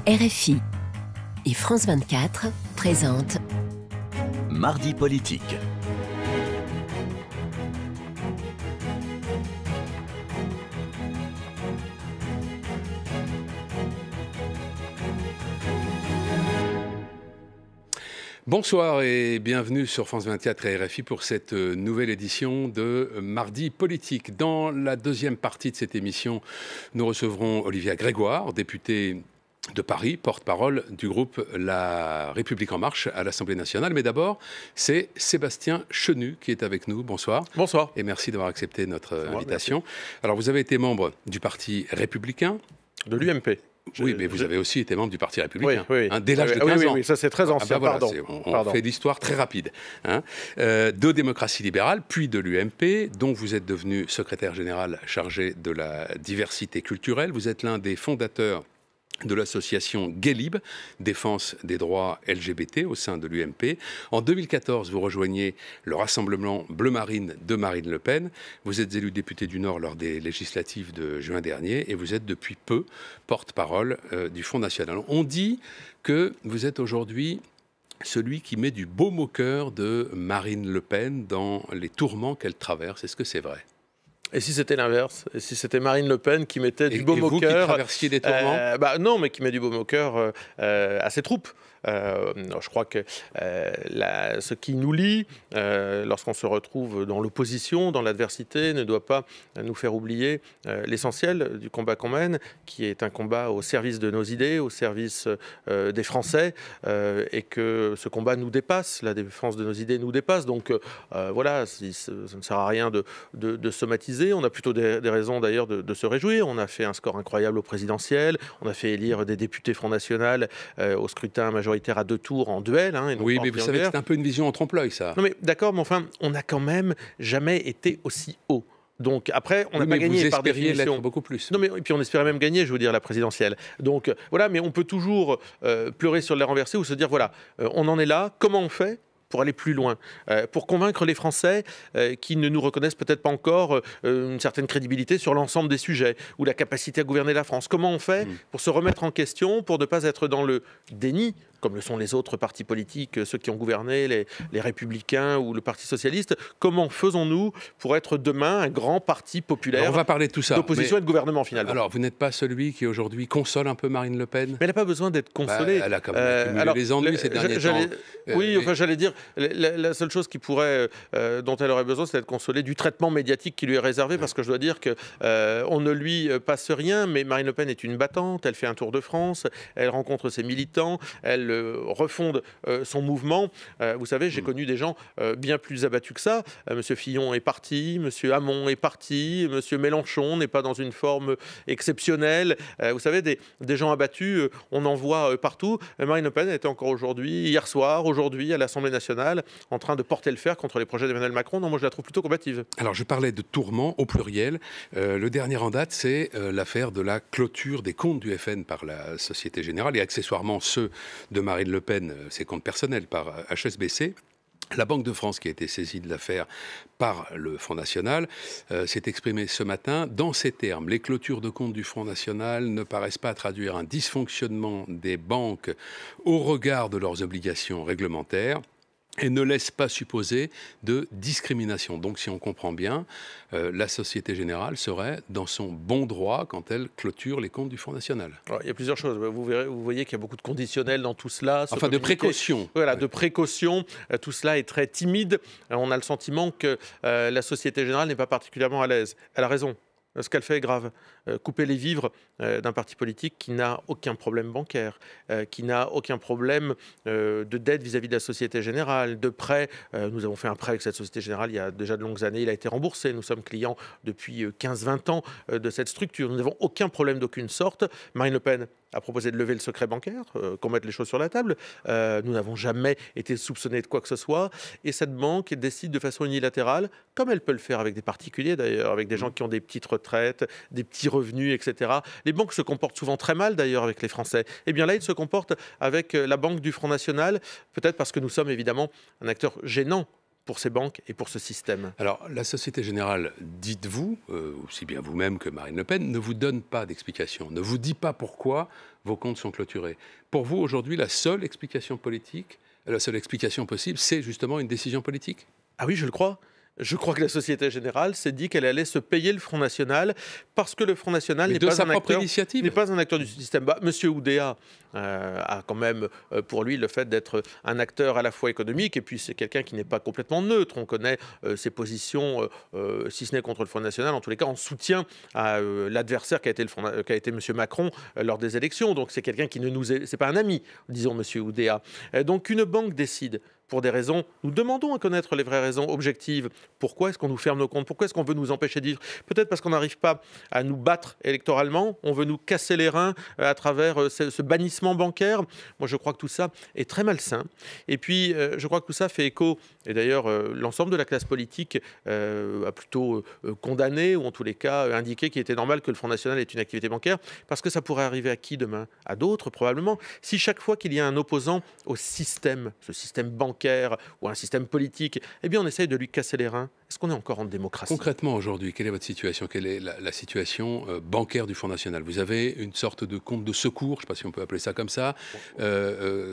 RFI et France 24 présentent Mardi politique. Bonsoir et bienvenue sur France 24 et RFI pour cette nouvelle édition de Mardi politique. Dans la deuxième partie de cette émission, nous recevrons Olivia Grégoire, députée de Paris, porte-parole du groupe La République En Marche à l'Assemblée nationale. Mais d'abord, c'est Sébastien Chenu qui est avec nous. Bonsoir. Bonsoir. Et merci d'avoir accepté notre invitation. Alors, vous avez été membre du Parti républicain. De l'UMP. Oui, mais vous avez aussi été membre du Parti républicain, oui. Dès l'âge de 15 ans. Oui, ça c'est très ancien, voilà, pardon. On fait l'histoire très rapide. De démocratie libérale, puis de l'UMP, dont vous êtes devenu secrétaire général chargé de la diversité culturelle. Vous êtes l'un des fondateurs de l'association Gay-Lib, défense des droits LGBT au sein de l'UMP. En 2014, vous rejoignez le Rassemblement Bleu Marine de Marine Le Pen. Vous êtes élu député du Nord lors des législatives de juin dernier et vous êtes depuis peu porte-parole du Front National. On dit que vous êtes aujourd'hui celui qui met du baume au cœur de Marine Le Pen dans les tourments qu'elle traverse. Est-ce que c'est vrai ? Et si c'était l'inverse? Et si c'était Marine Le Pen qui mettait du baume au cœur? Et vous qui traversiez des tourments? Non, mais qui met du baume au cœur à ses troupes. Je crois que ce qui nous lie, lorsqu'on se retrouve dans l'opposition, dans l'adversité, ne doit pas nous faire oublier l'essentiel du combat qu'on mène, qui est un combat au service de nos idées, au service des Français, et que ce combat nous dépasse, la défense de nos idées nous dépasse. Donc voilà, ça ne sert à rien de somatiser. On a plutôt des raisons d'ailleurs de se réjouir. On a fait un score incroyable au présidentiel, on a fait élire des députés Front National au scrutin majoritaire à 2 tours en duel. Oui, mais vous savez que c'est un peu une vision en trompe-l'œil, ça. Non, mais d'accord, mais enfin, on n'a quand même jamais été aussi haut. Donc après, on n'a pas gagné par définition. Vous espériez beaucoup plus. Non, mais et puis on espérait même gagner, je veux dire, la présidentielle. Donc voilà, mais on peut toujours pleurer sur les renversés ou se dire, voilà, on en est là, comment on fait pour aller plus loin, pour convaincre les Français qui ne nous reconnaissent peut-être pas encore une certaine crédibilité sur l'ensemble des sujets ou la capacité à gouverner la France. Comment on fait pour se remettre en question, pour ne pas être dans le déni, comme le sont les autres partis politiques, ceux qui ont gouverné, les Républicains ou le Parti Socialiste? Comment faisons-nous pour être demain un grand parti populaire? Alors on va parler de tout ça. D'opposition et de gouvernement, finalement. Alors, vous n'êtes pas celui qui, aujourd'hui, console un peu Marine Le Pen? Mais elle n'a pas besoin d'être consolée. Elle a quand même accumulé les ennuis ces derniers temps. Oui, enfin, j'allais dire, la seule chose qui pourrait, dont elle aurait besoin, c'est d'être consolée du traitement médiatique qui lui est réservé, parce que je dois dire qu'on ne lui passe rien, mais Marine Le Pen est une battante, elle fait un tour de France, elle rencontre ses militants, elle refonde son mouvement. Vous savez, j'ai connu des gens bien plus abattus que ça. Monsieur Fillon est parti, Monsieur Hamon est parti, Monsieur Mélenchon n'est pas dans une forme exceptionnelle. Vous savez, des gens abattus, on en voit partout. Marine Le Pen était encore hier soir, aujourd'hui, à l'Assemblée nationale, en train de porter le fer contre les projets d'Emmanuel Macron. Non, moi, je la trouve plutôt combative. Alors, je parlais de tourments au pluriel. Le dernier en date, c'est l'affaire de la clôture des comptes du FN par la Société Générale et accessoirement ceux de Marine Le Pen, ses comptes personnels, par HSBC. La Banque de France, qui a été saisie de l'affaire par le Front National, s'est exprimée ce matin dans ces termes. Les clôtures de comptes du Front National ne paraissent pas traduire un dysfonctionnement des banques au regard de leurs obligations réglementaires et ne laisse pas supposer de discrimination. Donc, si on comprend bien, la Société Générale serait dans son bon droit quand elle clôture les comptes du Front National. Alors, il y a plusieurs choses. Vous voyez qu'il y a beaucoup de conditionnels dans tout cela. Enfin, de précaution. Voilà, de précaution. Tout cela est très timide. On a le sentiment que la Société Générale n'est pas particulièrement à l'aise. Elle a raison. Ce qu'elle fait est grave. Couper les vivres d'un parti politique qui n'a aucun problème bancaire, qui n'a aucun problème de dette vis-à-vis de la Société Générale, de prêt. Nous avons fait un prêt avec cette Société Générale il y a déjà de longues années. Il a été remboursé. Nous sommes clients depuis 15-20 ans de cette structure. Nous n'avons aucun problème d'aucune sorte. Marine Le Pen a proposé de lever le secret bancaire, qu'on mette les choses sur la table. Nous n'avons jamais été soupçonnés de quoi que ce soit. Et cette banque décide de façon unilatérale, comme elle peut le faire avec des particuliers d'ailleurs, avec des gens qui ont des petites retraites, des petits revenus, etc. Les banques se comportent souvent très mal d'ailleurs avec les Français. Et bien là, ils se comportent avec la Banque du Front National, peut-être parce que nous sommes évidemment un acteur gênant pour ces banques et pour ce système. Alors, la Société Générale, dites-vous, aussi bien vous-même que Marine Le Pen, ne vous donne pas d'explication, ne vous dit pas pourquoi vos comptes sont clôturés. Pour vous, aujourd'hui, la seule explication politique, la seule explication possible, c'est justement une décision politique? Ah oui, je le crois. Je crois que la Société Générale s'est dit qu'elle allait se payer le Front National parce que le Front National n'est pas un acteur du système. Monsieur Oudéa a quand même pour lui le fait d'être un acteur à la fois économique et puis c'est quelqu'un qui n'est pas complètement neutre. On connaît ses positions, si ce n'est contre le Front National, en tous les cas en soutien à l'adversaire qui a été Monsieur Macron lors des élections. Donc c'est quelqu'un qui ne nous est... C'est pas un ami, disons Monsieur Oudéa. Donc une banque décide pour des raisons, nous demandons à connaître les vraies raisons objectives. Pourquoi est-ce qu'on nous ferme nos comptes? Pourquoi est-ce qu'on veut nous empêcher de vivre? Peut-être parce qu'on n'arrive pas à nous battre électoralement, on veut nous casser les reins à travers ce bannissement bancaire. Moi, je crois que tout ça est très malsain. Et puis, je crois que tout ça fait écho, et d'ailleurs, l'ensemble de la classe politique a plutôt condamné, ou en tous les cas indiqué qu'il était normal que le Front National ait une activité bancaire, parce que ça pourrait arriver à qui demain? À d'autres, probablement. Si chaque fois qu'il y a un opposant au système, ce système bancaire, ou un système politique, eh bien on essaye de lui casser les reins. Est-ce qu'on est encore en démocratie? Concrètement, aujourd'hui, quelle est votre situation? Quelle est la situation bancaire du Front National? Vous avez une sorte de compte de secours, je ne sais pas si on peut appeler ça comme ça,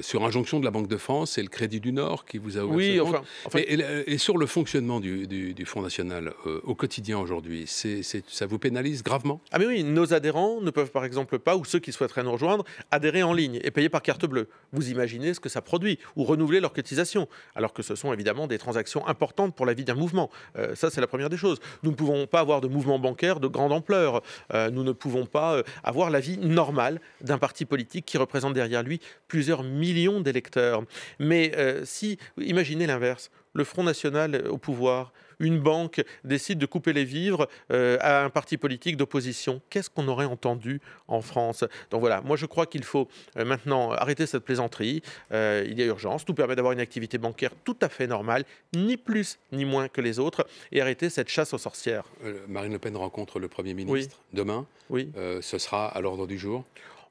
sur injonction de la Banque de France, c'est le Crédit du Nord qui vous a ouvert ce compte. Et sur le fonctionnement du Front National au quotidien aujourd'hui, ça vous pénalise gravement? Ah mais oui, nos adhérents ne peuvent par exemple pas, ou ceux qui souhaiteraient nous rejoindre, adhérer en ligne et payer par carte bleue. Vous imaginez ce que ça produit, ou renouveler leur cotisation, alors que ce sont évidemment des transactions importantes pour la vie d'un mouvement. Ça, c'est la première des choses. Nous ne pouvons pas avoir de mouvement bancaire de grande ampleur. Nous ne pouvons pas avoir la vie normale d'un parti politique qui représente derrière lui plusieurs millions d'électeurs. Mais imaginez l'inverse. Le Front National au pouvoir, une banque décide de couper les vivres à un parti politique d'opposition. Qu'est-ce qu'on aurait entendu en France? Donc voilà, moi je crois qu'il faut maintenant arrêter cette plaisanterie. Il y a urgence, nous permet d'avoir une activité bancaire tout à fait normale, ni plus ni moins que les autres, et arrêter cette chasse aux sorcières. Marine Le Pen rencontre le Premier ministre demain. Oui. Ce sera à l'ordre du jour.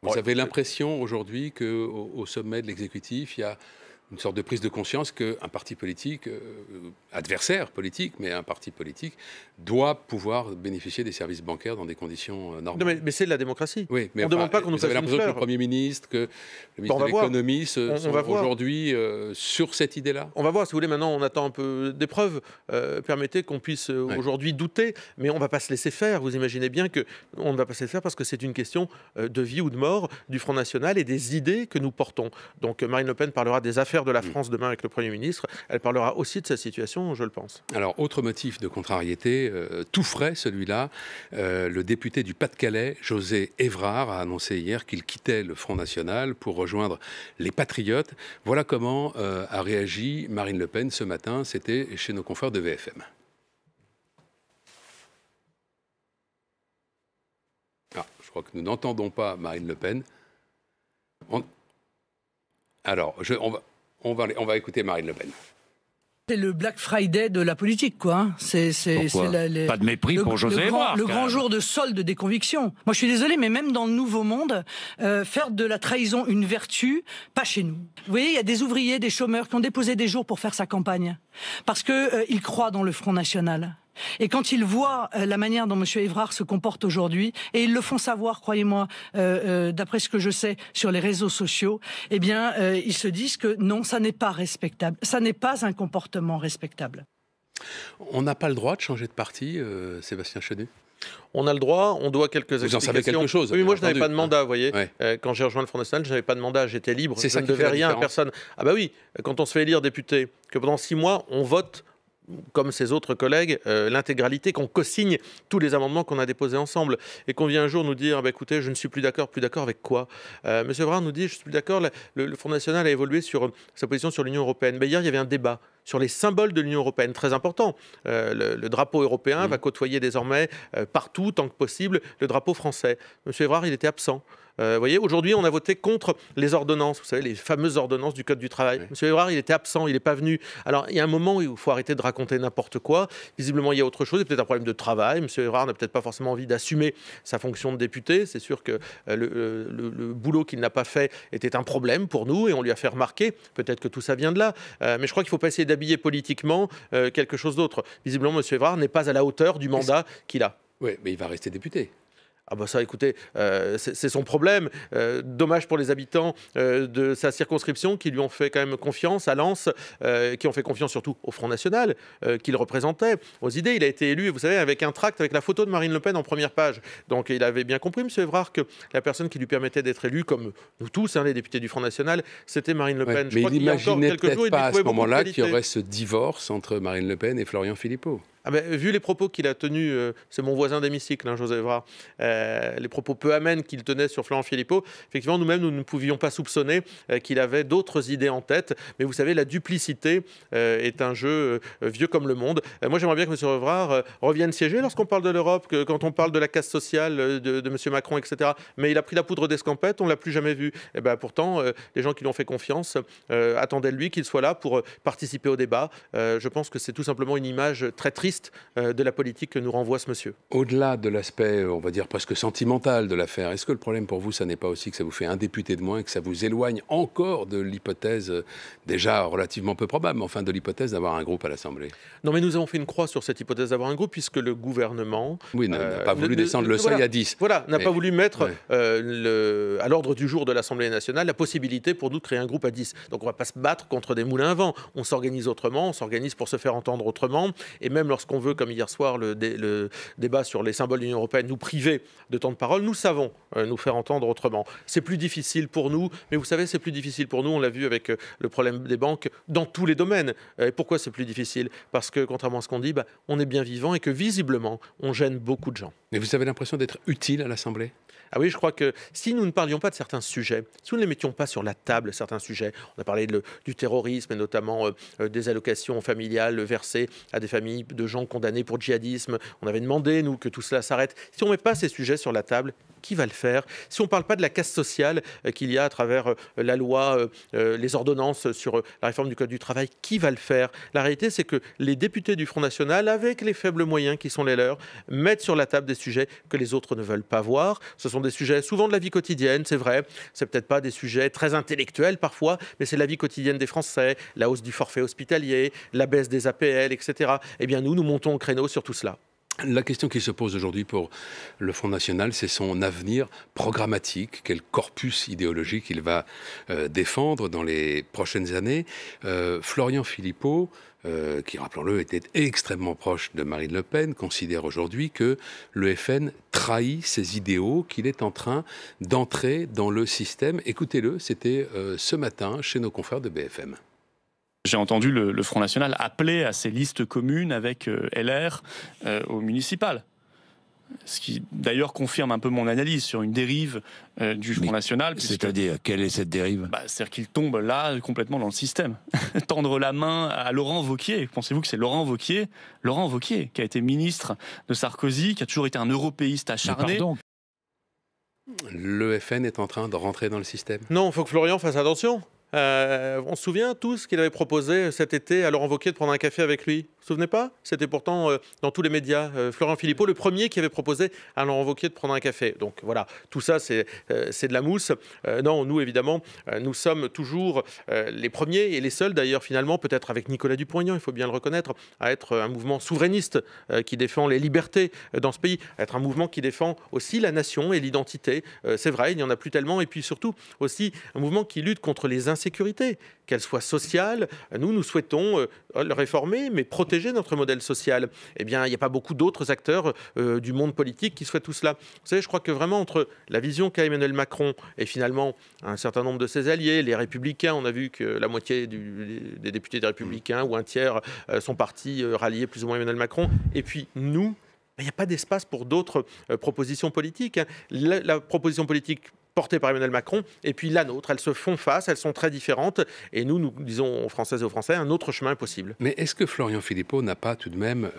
Vous avez l'impression aujourd'hui qu'au sommet de l'exécutif, il y a une sorte de prise de conscience qu'un parti politique, adversaire politique, mais un parti politique, doit pouvoir bénéficier des services bancaires dans des conditions normales. Non, mais c'est de la démocratie. Oui, mais on ne demande pas qu'on nous fasse une fleur. Vous avez l'impression que le Premier ministre, que le ministre de l'Économie sont aujourd'hui sur cette idée-là? On va voir, si vous voulez, maintenant on attend un peu des preuves. Permettez qu'on puisse aujourd'hui douter, mais on ne va pas se laisser faire. Vous imaginez bien qu'on ne va pas se laisser faire parce que c'est une question de vie ou de mort du Front National et des idées que nous portons. Donc Marine Le Pen parlera des affaires de la France demain avec le Premier ministre. Elle parlera aussi de sa situation, je le pense. Alors, autre motif de contrariété, tout frais celui-là, le député du Pas-de-Calais, José Évrard, a annoncé hier qu'il quittait le Front National pour rejoindre les Patriotes. Voilà comment a réagi Marine Le Pen ce matin, c'était chez nos confrères de VFM. Je crois que nous n'entendons pas Marine Le Pen. Alors, on va écouter Marine LePen. C'est le Black Friday de la politique, quoi. C'est pas de mépris pour José Évrard. Le grand jour de solde des convictions. Moi, je suis désolé, mais même dans le Nouveau Monde, faire de la trahison une vertu, pas chez nous. Vous voyez, il y a des ouvriers, des chômeurs qui ont déposé des jours pour faire sa campagne. Parce qu'ils croient dans le Front National. Et quand ils voient la manière dont M. Évrard se comporte aujourd'hui, et ils le font savoir, croyez-moi, d'après ce que je sais sur les réseaux sociaux, eh bien, ils se disent que non, ça n'est pas respectable. Ça n'est pas un comportement respectable. On n'a pas le droit de changer de parti, Sébastien Chenu? On a le droit, on doit quelques explications. Vous en savez quelque chose? Oui, moi je n'avais pas de mandat, vous voyez. Ouais. Quand j'ai rejoint le Front National, je n'avais pas de mandat, j'étais libre, je ne devais rien à personne. Ah bah oui, quand on se fait élire député, que pendant 6 mois, on vote comme ses autres collègues, l'intégralité, qu'on co-signe tous les amendements qu'on a déposés ensemble, et qu'on vient un jour nous dire bah, écoutez, je ne suis plus d'accord avec quoi? Monsieur Évrard nous dit je suis plus d'accord, le Front National a évolué sur sa position sur l'Union européenne. Mais hier, il y avait un débat sur les symboles de l'Union européenne, très important. Le drapeau européen va côtoyer désormais partout, tant que possible, le drapeau français. Monsieur Évrard, il était absent. Vous voyez, aujourd'hui, on a voté contre les ordonnances, vous savez, les fameuses ordonnances du Code du travail. Oui. Monsieur Évrard, il était absent, il n'est pas venu. Alors, il y a un moment où il faut arrêter de raconter n'importe quoi. Visiblement, il y a autre chose, il y a peut-être un problème de travail. Monsieur Évrard n'a peut-être pas forcément envie d'assumer sa fonction de député. C'est sûr que le boulot qu'il n'a pas fait était un problème pour nous et on lui a fait remarquer. Peut-être que tout ça vient de là. Mais je crois qu'il ne faut pas essayer déshabiller politiquement quelque chose d'autre. Visiblement, M. Evrard n'est pas à la hauteur du mandat qu'il a. Oui, mais il va rester député. Ah bah ça, écoutez, c'est son problème. Dommage pour les habitants de sa circonscription qui lui ont fait quand même confiance, à Lens, qui ont fait confiance surtout au Front National, qu'il représentait, aux idées. Il a été élu, vous savez, avec un tract avec la photo de Marine Le Pen en première page. Donc il avait bien compris, M. Evrard, que la personne qui lui permettait d'être élu, comme nous tous, les députés du Front National, c'était Marine Le Pen. Mais il n'imaginait peut-être pas à ce moment-là qu'il y aurait ce divorce entre Marine Le Pen et Florian Philippot. Ah ben, vu les propos qu'il a tenus, c'est mon voisin d'hémicycle, José Evrard, les propos peu amènes qu'il tenait sur Florian Philippot, effectivement, nous-mêmes, nous ne pouvions pas soupçonner qu'il avait d'autres idées en tête. Mais vous savez, la duplicité est un jeu vieux comme le monde. Moi, j'aimerais bien que M. Evrard revienne siéger lorsqu'on parle de l'Europe, quand on parle de la casse sociale de M. Macron, etc. Mais il a pris la poudre d'escampette, on ne l'a plus jamais vu. Et ben, pourtant, les gens qui lui ont fait confiance attendaient de lui qu'il soit là pour participer au débat. Je pense que c'est tout simplement une image très triste de la politique que nous renvoie ce monsieur. Au-delà de l'aspect, on va dire, presque sentimental de l'affaire, est-ce que le problème pour vous, ça n'est pas aussi que ça vous fait un député de moins et que ça vous éloigne encore de l'hypothèse, déjà relativement peu probable, mais enfin de l'hypothèse d'avoir un groupe à l'Assemblée? Non, mais nous avons fait une croix sur cette hypothèse d'avoir un groupe, puisque le gouvernement... Oui, n'a pas voulu descendre le seuil à 10. Voilà, n'a pas voulu mettre à l'ordre du jour de l'Assemblée nationale la possibilité pour nous de créer un groupe à 10. Donc on ne va pas se battre contre des moulins à vent. On s'organise autrement, on s'organise pour se faire entendre autrement. Et même lorsqu'on veut, comme hier soir, le débat sur les symboles de l'Union européenne, nous priver de temps de parole, nous savons nous faire entendre autrement. C'est plus difficile pour nous, mais vous savez, c'est plus difficile pour nous, on l'a vu avec le problème des banques, dans tous les domaines. Et pourquoi c'est plus difficile? Parce que, contrairement à ce qu'on dit, on est bien vivant et que, visiblement, on gêne beaucoup de gens. Mais vous avez l'impression d'être utile à l'Assemblée? Ah oui, je crois que si nous ne parlions pas de certains sujets, si nous ne les mettions pas sur la table, certains sujets, on a parlé du terrorisme et notamment des allocations familiales versées à des familles de gens condamnés pour djihadisme, on avait demandé, nous, que tout cela s'arrête. Si on ne met pas ces sujets sur la table, qui va le faire? Si on ne parle pas de la casse sociale qu'il y a à travers la loi, les ordonnances sur la réforme du Code du travail, qui va le faire? La réalité, c'est que les députés du Front National, avec les faibles moyens qui sont les leurs, mettent sur la table des sujets que les autres ne veulent pas voir. Ce sont des sujets souvent de la vie quotidienne, c'est vrai. C'est peut-être pas des sujets très intellectuels parfois, mais c'est la vie quotidienne des Français, la hausse du forfait hospitalier, la baisse des APL, etc. Eh bien, nous montons au créneau sur tout cela. La question qui se pose aujourd'hui pour le Front National, c'est son avenir programmatique. Quel corpus idéologique il va défendre dans les prochaines années. Florian Philippot, qui, rappelons-le, était extrêmement proche de Marine Le Pen, considère aujourd'hui que le FN trahit ses idéaux, qu'il est en train d'entrer dans le système. Écoutez-le, c'était ce matin chez nos confrères de BFM. J'ai entendu le Front National appeler à ces listes communes avec LR au municipal. Ce qui d'ailleurs confirme un peu mon analyse sur une dérive du Front National. C'est-à-dire, quelle est cette dérive? C'est-à-dire qu'il tombe là complètement dans le système. Tendre la main à Laurent Wauquiez. Pensez-vous que c'est Laurent Wauquiez qui a été ministre de Sarkozy, qui a toujours été un européiste acharné? Le FN est en train de rentrer dans le système? Non, il faut que Florian fasse attention. On se souvient tous qu'il avait proposé cet été à Laurent Wauquiez de prendre un café avec lui. Vous vous souvenez pas? C'était pourtant dans tous les médias. Florian Philippot, le premier qui avait proposé à Laurent Wauquiez de prendre un café. Donc voilà, tout ça c'est de la mousse. Non, nous évidemment, nous sommes toujours les premiers et les seuls d'ailleurs finalement, peut-être avec Nicolas Dupont-Aignan, il faut bien le reconnaître, à être un mouvement souverainiste qui défend les libertés dans ce pays, à être un mouvement qui défend aussi la nation et l'identité. C'est vrai, il n'y en a plus tellement. Et puis surtout aussi un mouvement qui lutte contre les insécurités, qu'elles soient sociales. Nous souhaitons le réformer, mais protéger notre modèle social. Eh bien, il n'y a pas beaucoup d'autres acteurs du monde politique qui souhaitent tout cela. Vous savez, je crois que vraiment entre la vision qu'a Emmanuel Macron et finalement un certain nombre de ses alliés, les Républicains, on a vu que la moitié des députés des Républicains ou un tiers sont partis rallier plus ou moins Emmanuel Macron. Et puis nous, il n'y a pas d'espace pour d'autres propositions politiques. La proposition politique portée par Emmanuel Macron, et puis la nôtre. Elles se font face, elles sont très différentes, et nous disons aux Françaises et aux Français, un autre chemin est possible. Mais est-ce que Florian Philippot n'a pas tout de même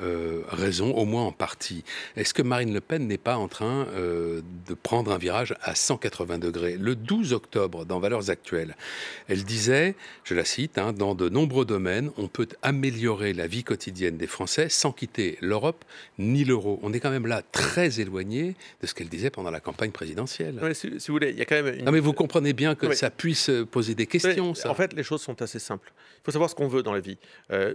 raison, au moins en partie? Est-ce que Marine Le Pen n'est pas en train de prendre un virage à 180 degrés? Le 12 octobre, dans Valeurs Actuelles, elle disait, je la cite, dans de nombreux domaines, on peut améliorer la vie quotidienne des Français sans quitter l'Europe ni l'euro. On est quand même là très éloigné de ce qu'elle disait pendant la campagne présidentielle. Ouais, si vous voulez, mais il y a quand même une... Non, mais vous comprenez bien que Oui. ça puisse poser des questions, ça. En fait, les choses sont assez simples. Il faut savoir ce qu'on veut dans la vie.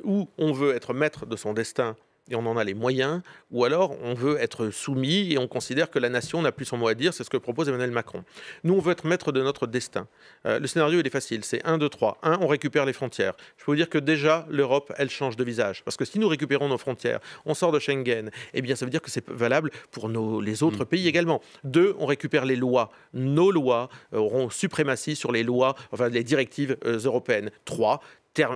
Ou on veut être maître de son destin et on en a les moyens, ou alors on veut être soumis et on considère que la nation n'a plus son mot à dire, c'est ce que propose Emmanuel Macron. Nous, on veut être maître de notre destin. Le scénario, il est facile, c'est 1, 2, 3. 1, on récupère les frontières. Je peux vous dire que déjà, l'Europe, elle change de visage. Parce que si nous récupérons nos frontières, on sort de Schengen, eh bien ça veut dire que c'est valable pour les autres pays également. 2, on récupère les lois. Nos lois auront suprématie sur les lois, enfin les directives européennes. 3,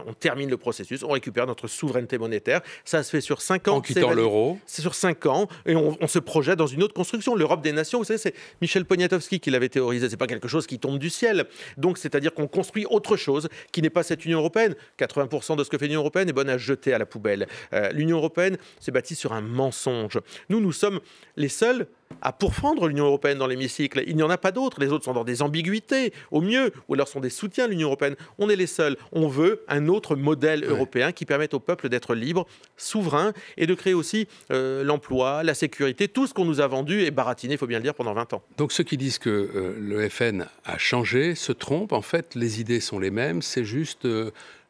on termine le processus, on récupère notre souveraineté monétaire. Ça se fait sur 5 ans. En quittant l'euro. C'est sur 5 ans et on se projette dans une autre construction. L'Europe des nations, vous savez, c'est Michel Poniatowski qui l'avait théorisé. C'est pas quelque chose qui tombe du ciel. Donc, c'est-à-dire qu'on construit autre chose qui n'est pas cette Union européenne. 80% de ce que fait l'Union européenne est bonne à jeter à la poubelle. L'Union européenne s'est bâtie sur un mensonge. Nous sommes les seuls à pourfendre l'Union européenne dans l'hémicycle. Il n'y en a pas d'autres. Les autres sont dans des ambiguïtés, au mieux, ou alors sont des soutiens à l'Union européenne. On est les seuls. On veut un autre modèle européen qui permette au peuple d'être libre, souverain, et de créer aussi l'emploi, la sécurité, tout ce qu'on nous a vendu et baratiné, il faut bien le dire, pendant 20 ans. Donc ceux qui disent que le FN a changé se trompent. En fait, les idées sont les mêmes. C'est juste...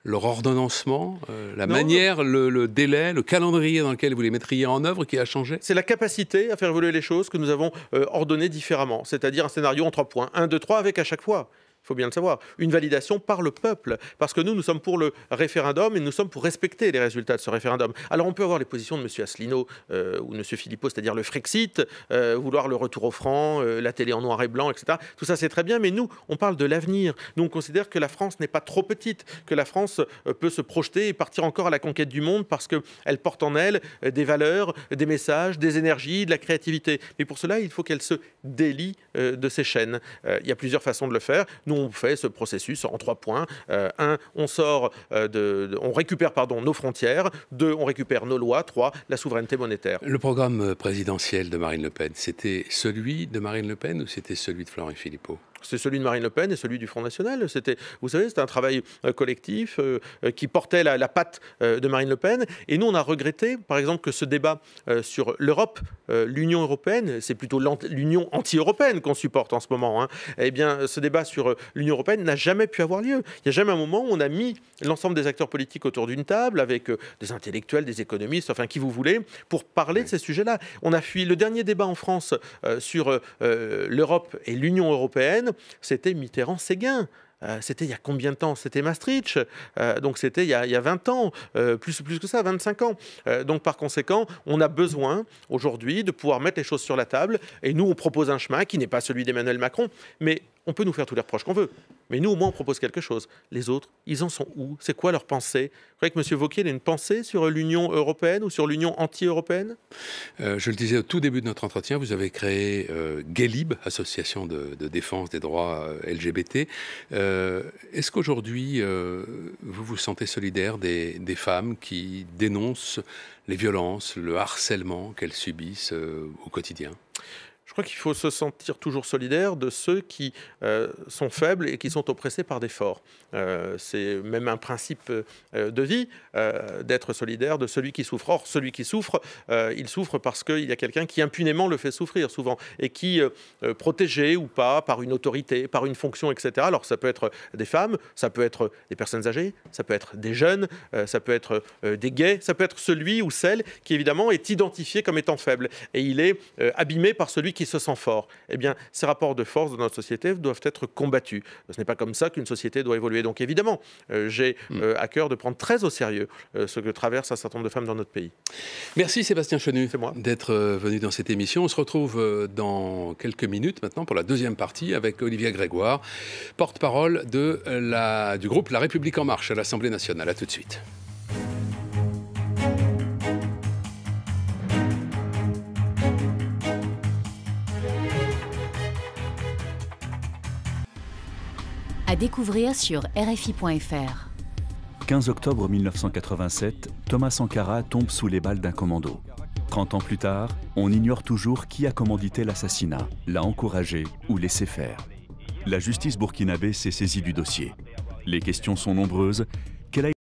leur ordonnancement, la manière, le délai, le calendrier dans lequel vous les mettriez en œuvre qui a changé? C'est la capacité à faire évoluer les choses que nous avons ordonnées différemment. C'est-à-dire un scénario en 3 points. 1, 2, 3 avec à chaque fois. Il faut bien le savoir, une validation par le peuple. Parce que nous sommes pour le référendum et nous sommes pour respecter les résultats de ce référendum. Alors on peut avoir les positions de M. Asselineau ou de M. Philippot, c'est-à-dire le Frexit, vouloir le retour au franc, la télé en noir et blanc, etc. Tout ça c'est très bien, mais nous, on parle de l'avenir. Nous, on considère que la France n'est pas trop petite, que la France peut se projeter et partir encore à la conquête du monde parce qu'elle porte en elle des valeurs, des messages, des énergies, de la créativité. Mais pour cela, il faut qu'elle se délie de ses chaînes. Il y a plusieurs façons de le faire. Nous, on fait ce processus en 3 points. 1, on récupère nos frontières. 2, on récupère nos lois. 3, la souveraineté monétaire. Le programme présidentiel de Marine Le Pen, c'était celui de Marine Le Pen ou c'était celui de Florent Philippot? C'est celui de Marine Le Pen et celui du Front National. Vous savez, c'était un travail collectif qui portait la patte de Marine Le Pen. Et nous, on a regretté, par exemple, que ce débat sur l'Europe, l'Union européenne, c'est plutôt l'Union anti-européenne qu'on supporte en ce moment. Hein. Eh bien, ce débat sur l'Union européenne n'a jamais pu avoir lieu. Il n'y a jamais un moment où on a mis l'ensemble des acteurs politiques autour d'une table, avec des intellectuels, des économistes, enfin qui vous voulez, pour parler de ces sujets-là. On a fui le dernier débat en France sur l'Europe et l'Union européenne. C'était Mitterrand-Séguin. C'était il y a combien de temps? C'était Maastricht. Donc c'était il y a 20 ans, plus que ça, 25 ans. Donc par conséquent, on a besoin aujourd'hui de pouvoir mettre les choses sur la table. Et nous, on propose un chemin qui n'est pas celui d'Emmanuel Macron, mais on peut nous faire tous les reproches qu'on veut. Mais nous, au moins, on propose quelque chose. Les autres, ils en sont où? C'est quoi leur pensée? Vous croyez que M. Wauquiez a une pensée sur l'Union européenne ou sur l'Union anti-européenne? Je le disais au tout début de notre entretien, vous avez créé Gaylib, association de défense des droits LGBT. Est-ce qu'aujourd'hui, vous vous sentez solidaire des femmes qui dénoncent les violences, le harcèlement qu'elles subissent au quotidien? Je crois qu'il faut se sentir toujours solidaire de ceux qui sont faibles et qui sont oppressés par des forts. C'est même un principe de vie d'être solidaire de celui qui souffre. Or, celui qui souffre, il souffre parce qu'il y a quelqu'un qui impunément le fait souffrir souvent et qui, protégé ou pas par une autorité, par une fonction, etc. Alors, ça peut être des femmes, ça peut être des personnes âgées, ça peut être des jeunes, ça peut être des gays, ça peut être celui ou celle qui, évidemment, est identifié comme étant faible. Et il est abîmé par celui qui se sent fort. Eh bien, ces rapports de force de notre société doivent être combattus. Ce n'est pas comme ça qu'une société doit évoluer. Donc évidemment, j'ai à cœur de prendre très au sérieux ce que traverse un certain nombre de femmes dans notre pays. Merci Sébastien Chenu d'être venu dans cette émission. On se retrouve dans quelques minutes maintenant pour la deuxième partie avec Olivia Grégoire, porte-parole du groupe La République En Marche à l'Assemblée nationale. À tout de suite. À découvrir sur RFI.fr. 15 octobre 1987, Thomas Sankara tombe sous les balles d'un commando. 30 ans plus tard, on ignore toujours qui a commandité l'assassinat, l'a encouragé ou laissé faire. La justice burkinabé s'est saisie du dossier. Les questions sont nombreuses.